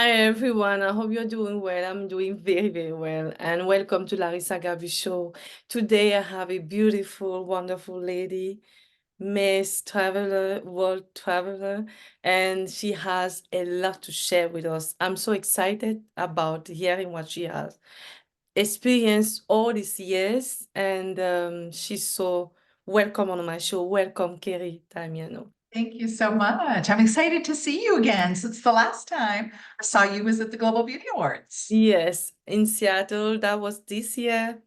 Hi everyone, I hope you're doing well. I'm doing very, very well. And welcome to Larisa Gabu Show. Today I have a beautiful, wonderful lady, Miss Traveler, World Traveler, and she has a lot to share with us. I'm so excited about hearing what she has experienced all these years, and she's so welcome on my show. Welcome, Kerry Damiano. Thank you so much. I'm excited to see you again since the last time I saw you was at the Global Beauty Awards. Yes, in Seattle, that was this year,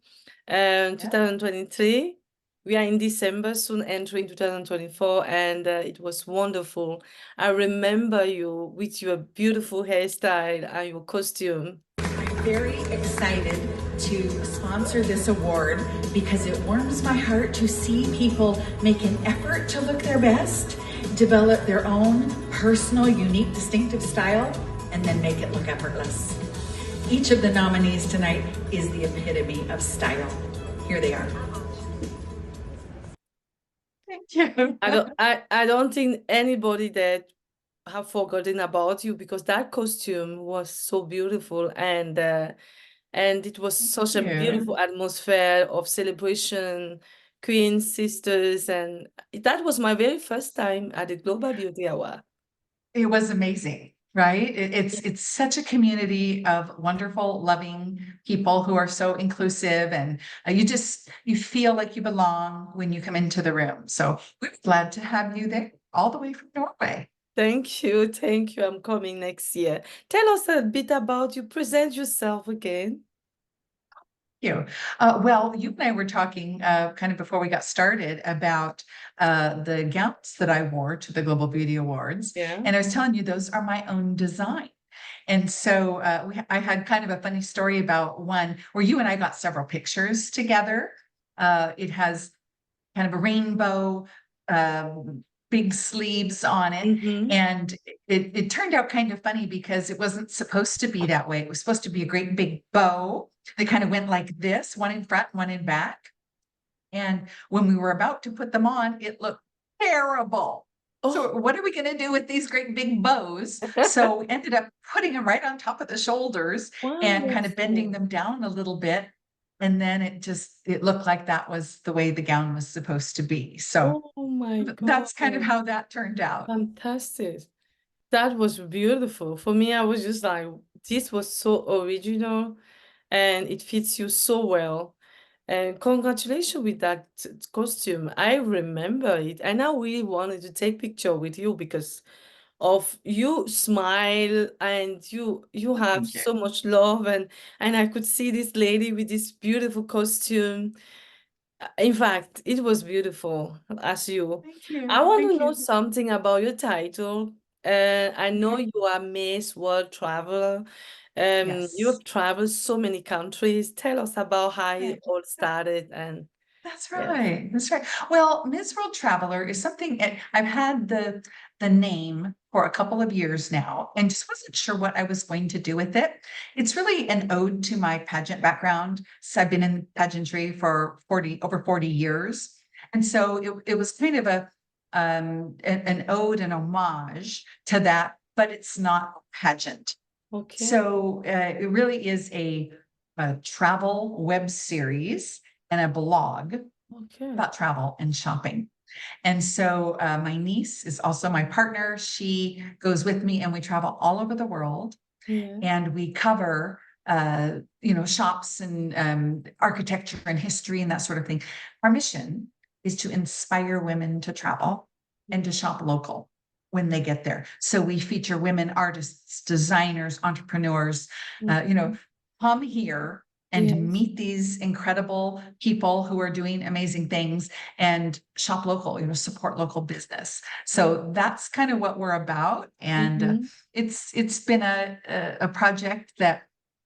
Yeah. 2023. We are in December, soon entering 2024, and it was wonderful. I remember you with your beautiful hairstyle and your costume. I'm very excited to sponsor this award because it warms my heart to see people make an effort to look their best, develop their own personal, unique, distinctive style, and then make it look effortless. Each of the nominees tonight is the epitome of style. Here they are. Thank you. I don't think anybody that have forgotten about you because that costume was so beautiful and it was such a Thank you. beautiful atmosphere of celebration, queens, sisters, and that was my very first time at the Global Beauty Award. It was amazing, right? It's such a community of wonderful, loving people who are so inclusive, and you feel like you belong when you come into the room. So we're glad to have you there, all the way from Norway. Thank you, thank you. I'm coming next year. Tell us a bit about you. Present yourself again. You. Well, you and I were talking kind of before we got started about the gowns that I wore to the Global Beauty Awards. Yeah. And I was telling you those are my own design. And so I had kind of a funny story about one where you and I got several pictures together. It has kind of a rainbow, big sleeves on it. Mm-hmm. And it turned out kind of funny because it wasn't supposed to be that way. It was supposed to be a great big bow that kind of went like this, one in front, one in back. And when we were about to put them on, it looked terrible. So Oh. what are we going to do with these great big bows? So we ended up putting them right on top of the shoulders and kind of bending Wonderful. them down a little bit. And then it looked like that was the way the gown was supposed to be. So Oh my that's kind of God. how that turned out. Fantastic. That was beautiful. For me, I was just like, this was so original and it fits you so well. And congratulations with that costume. I remember it. And I really wanted to take picture with you because of you smile and you have Thank you. so much love and I could see this lady with this beautiful costume. In fact, it was beautiful as you. Thank you. I want to Thank know you. something about your title. I know you are Miss World Traveler. You Yes. have traveled so many countries. Tell us about how Right. it all started and That's yes. right. That's right. Well, Ms. World Traveler is something I've had the name for a couple of years now and just wasn't sure what I was going to do with it. It's really an ode to my pageant background. So I've been in pageantry for over 40 years. And so it was kind of an ode and homage to that, but it's not a pageant. Okay. So it really is a travel web series and a blog Okay. about travel and shopping. And so my niece is also my partner. She goes with me and we travel all over the world Yes. and we cover shops and architecture and history and that sort of thing. Our mission is to inspire women to travel and to shop local when they get there. So we feature women artists, designers, entrepreneurs, Mhm. come here and Yes. meet these incredible people who are doing amazing things and shop local, support local business. So that's kind of what we're about. And Mhm. it's been a project that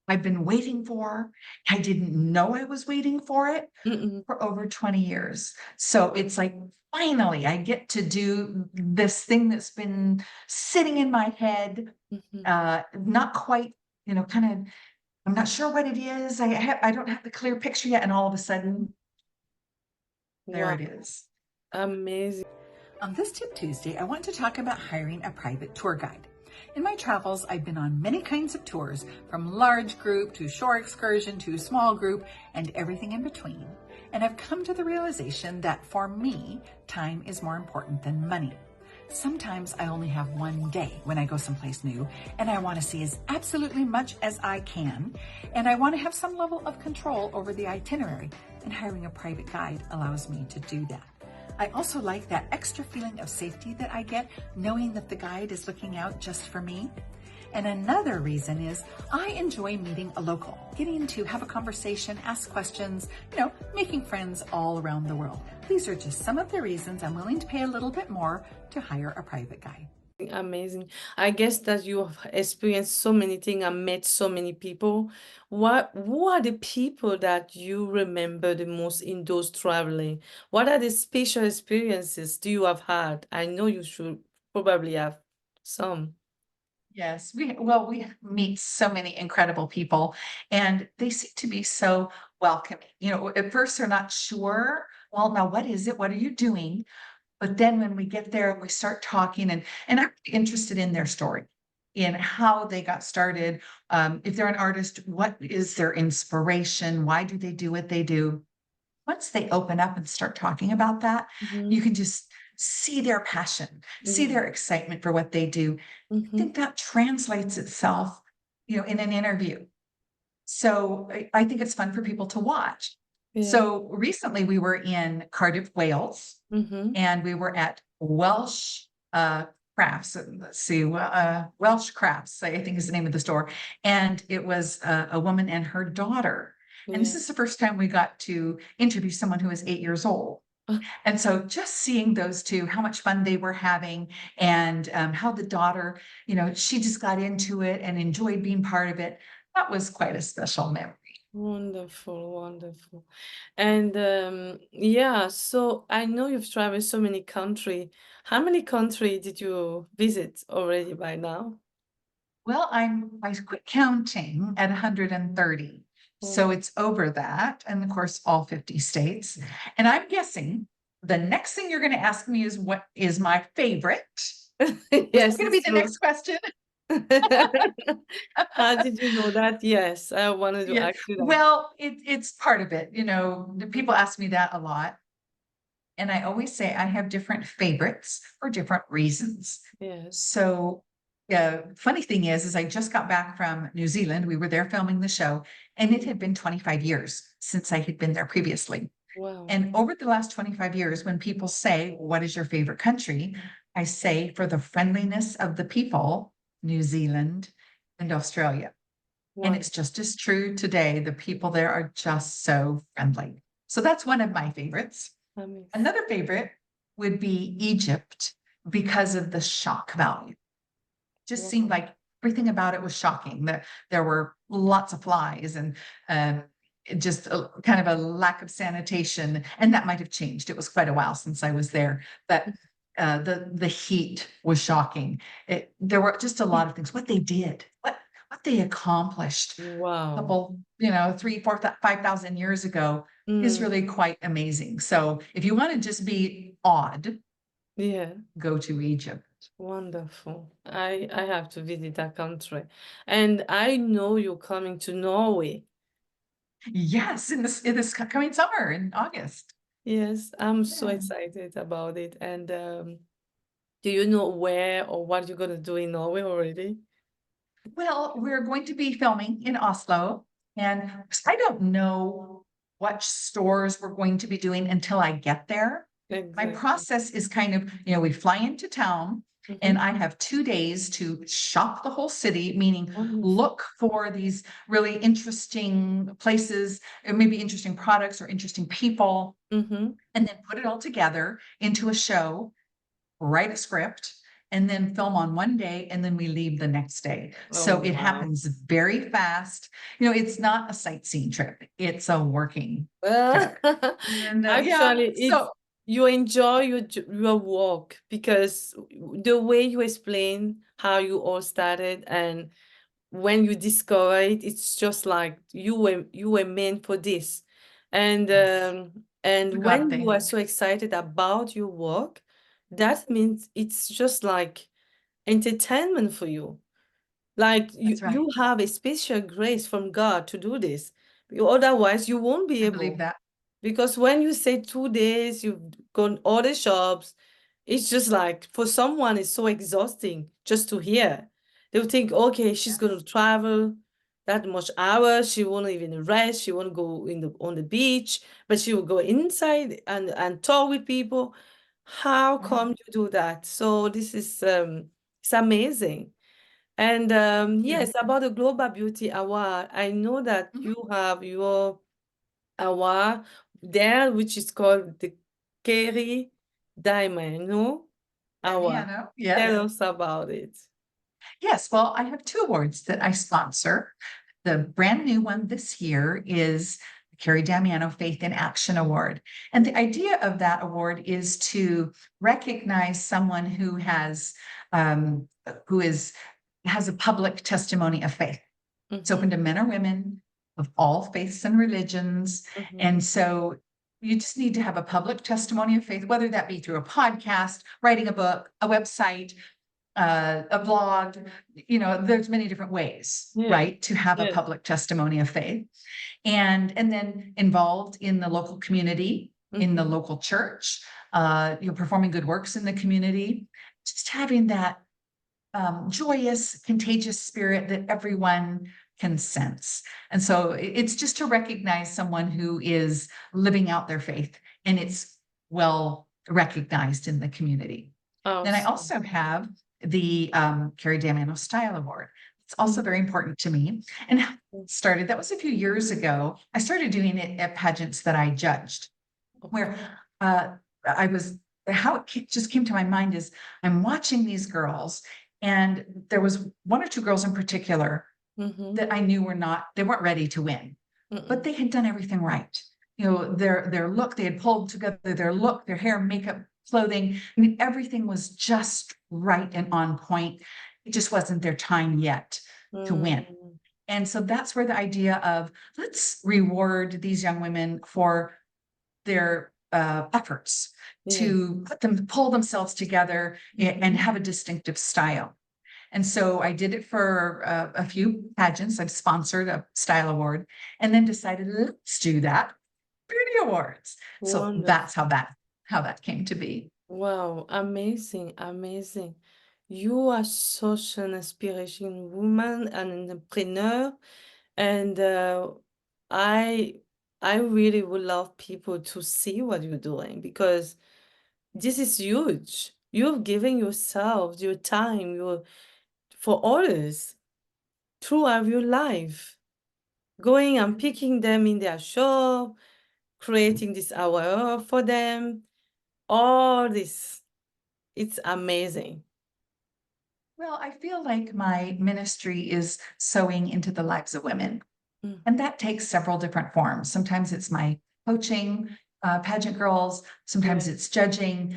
I've been waiting for. I didn't know I was waiting for it Mm-mm. for over 20 years. So it's like finally I get to do this thing that's been sitting in my head, Mhm. not quite, kind of I'm not sure what it is. I don't have the clear picture yet, and all of a sudden, there Wow. it is. Amazing. On this Tip Tuesday, I want to talk about hiring a private tour guide. In my travels, I've been on many kinds of tours, from large group to shore excursion to small group and everything in between. And I've come to the realization that for me, time is more important than money. Sometimes I only have one day when I go someplace new, and I want to see as absolutely much as I can, and I want to have some level of control over the itinerary, and hiring a private guide allows me to do that. I also like that extra feeling of safety that I get knowing that the guide is looking out just for me. And another reason is I enjoy meeting a local, getting to have a conversation, ask questions, making friends all around the world. These are just some of the reasons I'm willing to pay a little bit more to hire a private guide. Amazing. I guess that you have experienced so many things and met so many people. Who are the people that you remember the most in those traveling? What are the special experiences do you have had? I know you should probably have some. Yes, we meet so many incredible people, and they seem to be so welcoming. At first they're not sure. Well, now what is it? What are you doing? But then when we get there and we start talking, and I'm interested in their story, in how they got started. If they're an artist, what is their inspiration? Why do they do what they do? Once they open up and start talking about that, you can just see their passion, see their excitement for what they do. I think that translates itself, in an interview. So I think it's fun for people to watch. Yeah. So recently we were in Cardiff, Wales, and we were at Welsh Crafts. Let's see, Welsh Crafts, I think is the name of the store. And it was a woman and her daughter. And this is the first time we got to interview someone who was 8 years old. And so just seeing those two, how much fun they were having, and how the daughter, she just got into it and enjoyed being part of it. That was quite a special memory. Wonderful, wonderful. And yeah, so I know you've traveled so many countries. How many countries did you visit already by now? Well, I quit counting at 130. So it's over that. And of course, all 50 states. And I'm guessing the next thing you're going to ask me is what is my favorite? Yes, Going to be it's the true. next question. How did you know that? Yes, I wanted to Yeah. ask you that. Well, it's part of it. The people ask me that a lot. And I always say I have different favorites for different reasons. Yes. So funny thing is I just got back from New Zealand. We were there filming the show, and it had been 25 years since I had been there previously. Wow. And over the last 25 years, when people say, what is your favorite country? I say, for the friendliness of the people, New Zealand and Australia. And it's just as true today. The people there are just so friendly. So that's one of my favorites. Amazing. Another favorite would be Egypt because of the shock value. Just seemed like everything about it was shocking. That there were lots of flies and just kind of a lack of sanitation, and that might have changed. It was quite a while since I was there, but the heat was shocking. There were just a lot of things. What they did, what they accomplished. Wow. A couple, 3, 4, 5,000 years ago is really quite amazing. So if you want to just be awed, go to Egypt. Wonderful. I have to visit that country. And I know you're coming to Norway. Yes, in this coming summer in August. Yes, I'm so excited about it. And do you know where or what you're going to do in Norway already? Well, we're going to be filming in Oslo, and I don't know what stores we're going to be doing until I get there. My process is kind of, we fly into town, and I have 2 days to shop the whole city, meaning look for these really interesting places, or maybe interesting products or interesting people, and then put it all together into a show, write a script, and then film on one day, and then we leave the next day. So it happens very fast. It's not a sightseeing trip. It's a working trip. And, Actually, you enjoy your walk because the way you explain how you all started and when you discover it, it's just like you were meant for this. And when you are so excited about your work, that means it's just like entertainment for you. Like That's right. you have a special grace from God to do this. Otherwise, you won't be I believe able. that. Because when you say 2 days, you've gone all the shops, it's just like for someone, it's so exhausting just to hear. They'll think, okay, she's going to Yes. travel that much hours. She won't even rest. She won't go on the beach, but she will go inside and talk with people. How Mhm. come you do that? So this is it's amazing. And Thank you. yes, about the Global Beauty Award, I know that Mhm. you have your award there, which is called the KERRY DAMIANO Award. DAMIANO, yes. Tell us about it. Yes, well, I have 2 awards that I sponsor. The brand new one this year is the KERRY DAMIANO Faith in Action Award. And the idea of that award is to recognize someone who has a public testimony of faith. It's open to men or women of all faiths and religions. And so you just need to have a public testimony of faith, whether that be through a podcast, writing a book, a website, a blog. There's many different ways, Yeah, right, to have a yes. public testimony of faith, and then involved in the local community, in the local church, performing good works in the community, just having that joyous, contagious spirit that everyone can sense. And so it's just to recognize someone who is living out their faith, and it's well recognized in the community. Then I Awesome. also have the KERRY DAMIANO Style Award. It's also very important to me. And how it started, that was a few years ago. I started doing it at pageants that I judged, where I was, how it just came to my mind is I'm watching these girls, and there was 1 or 2 girls in particular that I knew they weren't ready to win, but they had done everything right. Their look, they had pulled together their look, their hair, makeup, clothing. I mean, everything was just right and on point. It just wasn't their time yet to win. And so that's where the idea of let's reward these young women for their efforts to pull themselves together and have a distinctive style. And so I did it for a few pageants. I've sponsored a style award, and then decided let's do that beauty awards. So Wonderful. that's how that came to be. Wow, amazing, amazing. You are such an inspiration woman and an entrepreneur. And I I really would love people to see what you're doing because this is huge. You're giving yourself, your time, for others throughout your life, going and picking them in their shop, creating this hour for them, all this. It's amazing. Well, I feel like my ministry is sowing into the lives of women. Mm. And that takes several different forms. Sometimes it's my coaching pageant girls, sometimes it's judging,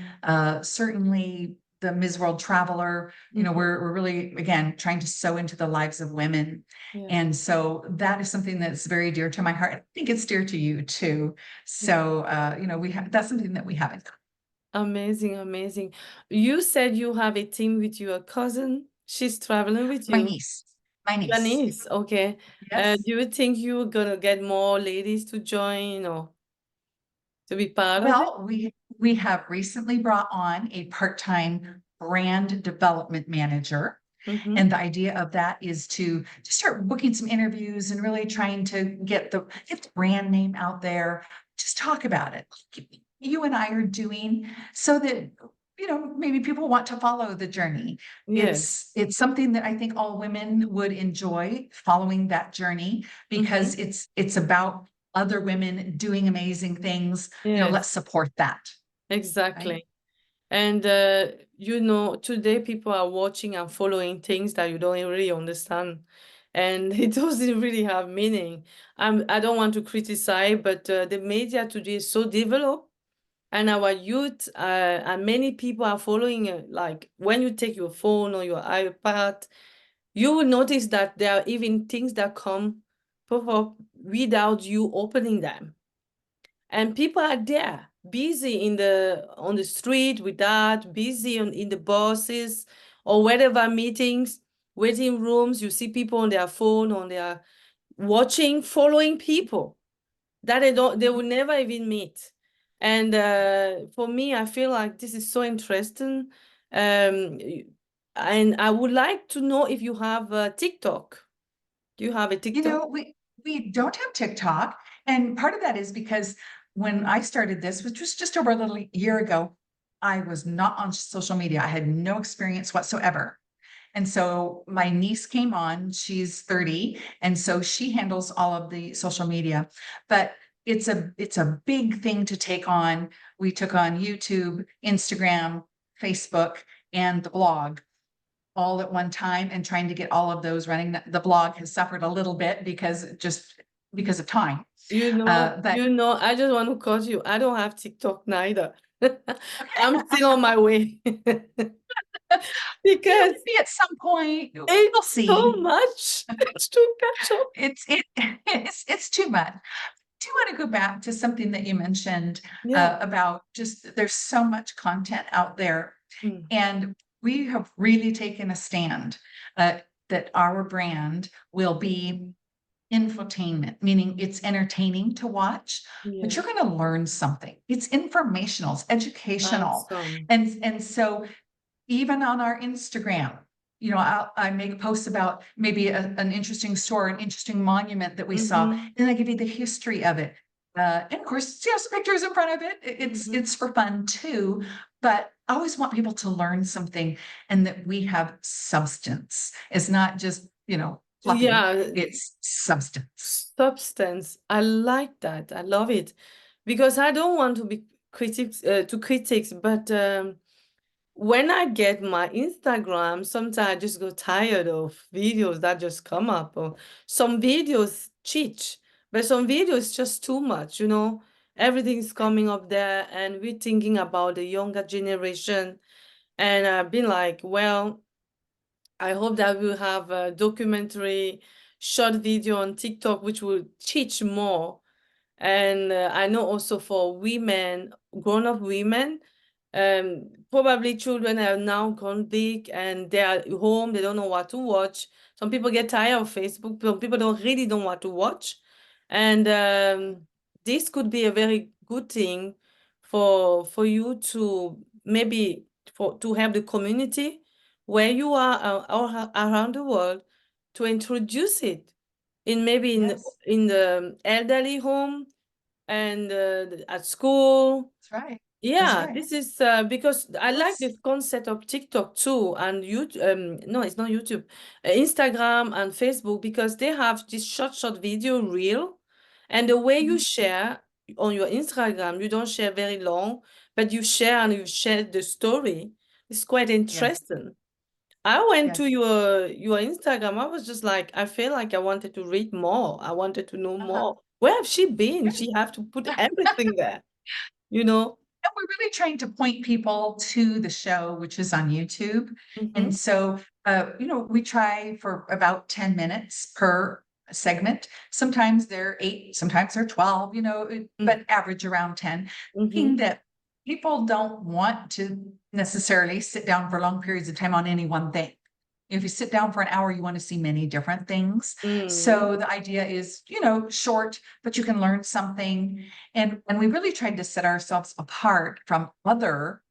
certainly the Ms. World Traveler. We're really, again, trying to sow into the lives of women. Yeah. And so that is something that's very dear to my heart. I think it's dear to you too. So, that's something that we have in common. Amazing, amazing. You said you have a team with your cousin. She's traveling with My you. niece, my Your niece. niece, okay. Yes. Do you think you're gonna get more ladies to join or to be part of it? Well, we have recently brought on a part-time brand development manager. Mm-hmm. And the idea of that is to start booking some interviews and really trying to get the brand name out there. Just talk about it. Like you and I are doing so that maybe people want to follow the journey. Yes. It's something that I think all women would enjoy following that journey because it's about other women doing amazing things. Yes, Let's support that. Right? exactly. And today people are watching and following things that you don't really understand. And it doesn't really have meaning. I don't want to criticize, but the media today is so developed. And our youth and many people are following it. Like when you take your phone or your iPad, you will notice that there are even things that come pop up without you opening them. And people are there, busy on the street with that, busy in the buses or whatever meetings. waiting rooms, you see people on their phone, on their watching, following people that they will never even meet. And for me, I feel like this is so interesting. And I would like to know if you have a TikTok. Do you have a You TikTok? know, we don't have TikTok, and part of that is because when I started this, which was just over a little year ago, I was not on social media. I had no experience whatsoever. And so my niece came on, she's 30, and so she handles all of the social media. But it's a big thing to take on. We took on YouTube, Instagram, Facebook, and the blog all at one time, and trying to get all of those running. The blog has suffered a little bit because of time. But I just want to cut you. I don't have TikTok neither. I'm still on my way. Because maybe at some point we'll it's see. so much to catch up. It's too much. Do want to go back to something that you mentioned Yeah. about just there's so much content out there, Mm. and we have really taken a stand that our brand will be infotainment, meaning it's entertaining to watch, but Yeah. you're going to learn something. It's informational, it's educational, Awesome. and so even on our Instagram, you know, I make a post about maybe an interesting store, an interesting monument that we saw, Mhm. and I give you the history of it. And of course, you know, some pictures in front of it. It's for fun too, but I always want people to learn something, and that we have substance. It's not just, you know, fluffy. Yeah, It's substance. substance. I like that. I love it. Because I don't want to be critics, but when I get my Instagram, sometimes I just go tired of videos that just come up, or some videos cheat, but some videos just too much, you know. Everything's coming up there, and we're thinking about the younger generation. And I've been like, well, I hope that we'll have a documentary short video on TikTok, which will teach more. And I know also for women, grown-up women, probably children have now gone big and they are home, they don't know what to watch. Some people get tired of Facebook, some people don't know what to watch. And this could be a very good thing for you to maybe to have the community where you are around the world, to introduce it in maybe Yes, in the elderly home and at school. that's right. That's Yeah, right. this is because I like Let's this concept of TikTok too, and YouTube. No, it's not YouTube, Instagram and Facebook, because they have this short video reel, and the way you share on your Instagram, you don't share very long, but you share and you share the story. It's quite Yes, interesting. I went to yes. your Instagram. I was just like, I feel like I wanted to read more. I wanted to know Uh-huh. more. Where have she been? She have to put everything there, you know? And we're really trying to point people to the show, which is on YouTube. And Mm-hmm. so, you know, we try for about 10 minutes per segment. Sometimes they're 8, sometimes they're 12, you know, but average around 10. Mm-hmm. Thinking that people don't want to necessarily sit down for long periods of time on any one thing. If you sit down for an hour, you want to see many different things. Mm-hmm. So the idea is, you know, short, but you can learn something. And we really tried to set ourselves apart from other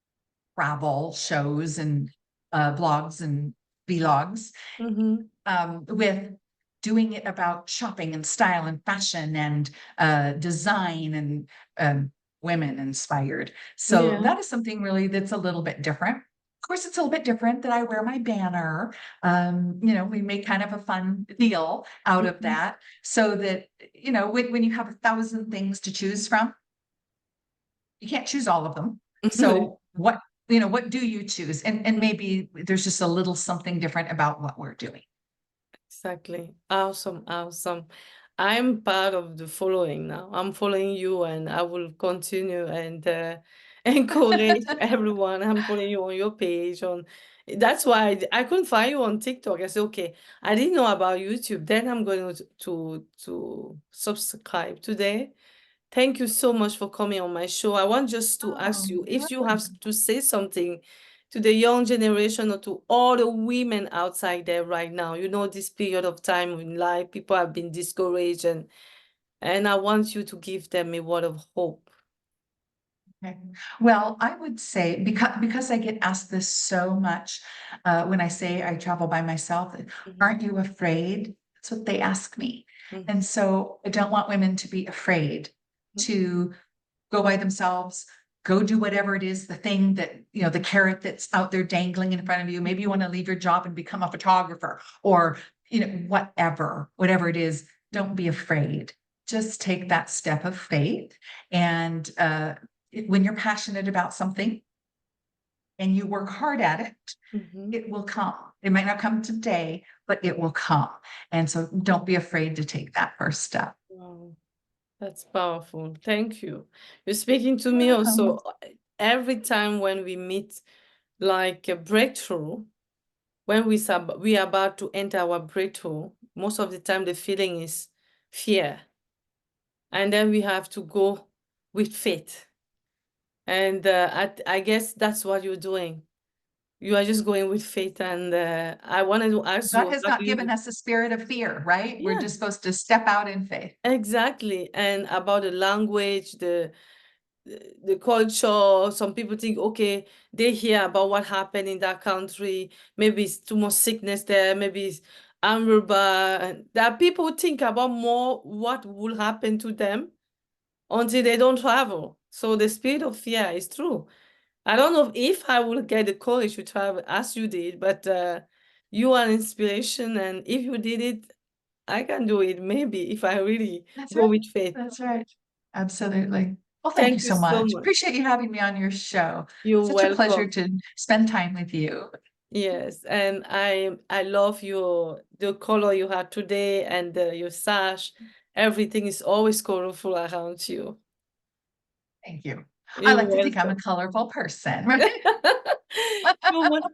travel shows and blogs and vlogs, Mm-hmm. with doing it about shopping and style and fashion and design and women inspired. So Yeah. that is something really that's a little bit different. Of course, it's a little bit different that I wear my banner. You know, we make kind of a fun deal out of Mm-hmm. that, so that, you know, when you have 1,000 things to choose from, you can't choose all of them. So what, you know, what do you choose? And maybe there's just a little something different about what we're doing. Exactly. Awesome. Awesome. I'm part of the following now. I'm following you, and I will continue and encourage everyone. I'm following you on your page. That's why I couldn't find you on TikTok. I said, okay, I didn't know about YouTube. Then I'm going to subscribe today. Thank you so much for coming on my show. I want just to ask Oh, you you're if you have welcome. to say something to the young generation or to all the women outside there right now. You know, this period of time in life, people have been discouraged, and I want you to give them a word of hope. Okay. Well, I would say because I get asked this so much when I say I travel by myself, aren't you afraid? That's what they ask me. Mhm. And so I don't want women to be afraid to go by themselves, go do whatever it is, the thing that, you know, the carrot that's out there dangling in front of you. Maybe you want to leave your job and become a photographer or, you know, whatever it is, don't be afraid. Just take that step of faith. And when you're passionate about something and you work hard at it, it will come. It might not come today, but it will come. And so don't be afraid to take that first step. Wow, that's powerful. Thank you. You're speaking to me Welcome. also. Every time when we meet like a breakthrough, when we are about to enter our breakthrough, most of the time the feeling is fear. And then we have to go with faith. And I guess that's what you're doing. You are just going with faith. And I wanted to ask God you, has how not do you given us a spirit of fear, right? We're Yeah, just supposed to step out in faith. exactly. And about the language, the culture, some people think, okay, they hear about what happened in that country. Maybe it's too much sickness there. Maybe it's Amruba. And there are people who think about more what will happen to them until they don't travel. So the spirit of fear is true. I don't know if I will get the courage to travel as you did, but you are an inspiration. And if you did it, I can do it maybe if I really That's go right. with faith. That's right. Absolutely. Well, thank you Thank you so so much. much. Appreciate you having me on your show. You're Such a pleasure welcome. to spend time with you. Yes, and I love the color you had today and your sash. Everything is always colorful around you. Thank you. I You're like to think I'm a welcome. colorful person, right? You're wel-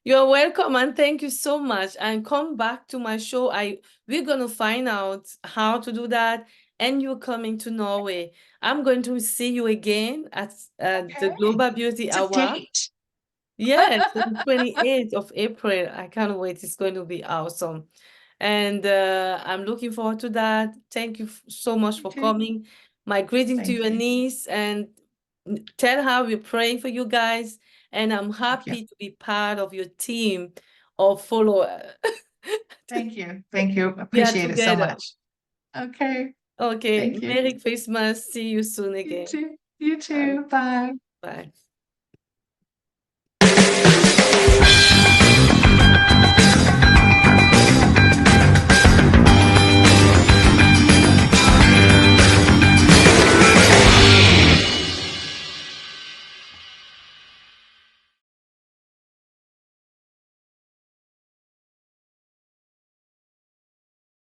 You're welcome, and thank you so much. And come back to my show. We're gonna find out how to do that. And you're coming to Norway. I'm going to see you again at the Okay. Global Beauty It's a Award. date. Yes, the 28th of April. I can't wait. It's going to be awesome. And I'm looking forward to that. Thank you so much for Okay. coming. My greeting to Thank your you. niece, and tell her we're praying for you guys. And I'm Thank you. happy to be part of your team of followers. Thank you. Thank you. We are Appreciate it so together. much. Okay. Okay, Thank you. Merry Christmas. See you soon You again. too. You Bye. too. Bye. Bye.